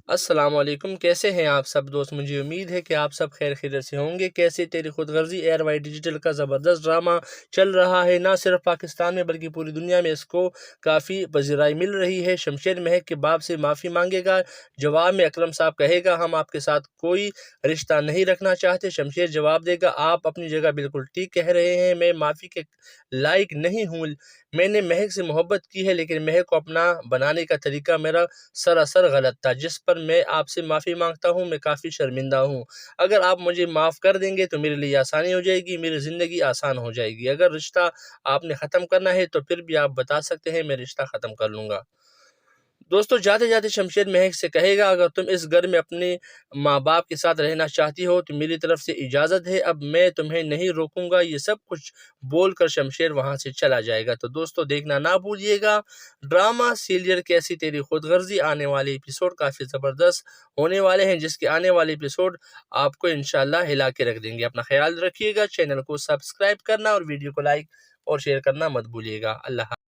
السلام علیکم، کیسے ہیں آپ سب دوست؟ مجھے امید ہے کہ آپ سب خیر خیریت سے ہوں گے۔ کیسے تیری خود غرضی ایئر وائی ڈیجیٹل کا زبردست ڈرامہ چل رہا ہے، نہ صرف پاکستان میں بلکہ پوری دنیا میں اس کو کافی پذیرائی مل رہی ہے۔ شمشیر مہک کے باپ سے معافی مانگے گا، جواب میں اکرم صاحب کہے گا ہم آپ کے ساتھ کوئی رشتہ نہیں رکھنا چاہتے۔ شمشیر جواب دے گا آپ اپنی جگہ بالکل ٹھیک کہہ رہے ہیں، میں معافی کے لائق نہیں ہوں۔ میں نے مہک سے محبت کی ہے لیکن مہک کو اپنا بنانے کا طریقہ میرا سراسر غلط تھا، جس پر میں آپ سے معافی مانگتا ہوں۔ میں کافی شرمندہ ہوں۔ اگر آپ مجھے معاف کر دیں گے تو میرے لیے آسانی ہو جائے گی، میری زندگی آسان ہو جائے گی۔ اگر رشتہ آپ نے ختم کرنا ہے تو پھر بھی آپ بتا سکتے ہیں، میں رشتہ ختم کر لوں گا۔ دوستو جاتے جاتے شمشیر مہک سے کہے گا اگر تم اس گھر میں اپنے ماں باپ کے ساتھ رہنا چاہتی ہو تو میری طرف سے اجازت ہے، اب میں تمہیں نہیں روکوں گا۔ یہ سب کچھ بول کر شمشیر وہاں سے چلا جائے گا۔ تو دوستو دیکھنا نہ بھولیے گا ڈرامہ سیریل کیسی تیری خود غرضی۔ آنے والے ایپیسوڈ کافی زبردست ہونے والے ہیں، جس کے آنے والے ایپیسوڈ آپ کو انشاءاللہ ہلا کے رکھ دیں گے۔ اپنا خیال رکھیے گا، چینل کو سبسکرائب کرنا اور ویڈیو کو لائک اور شیئر کرنا مت بھولیے گا۔ اللہ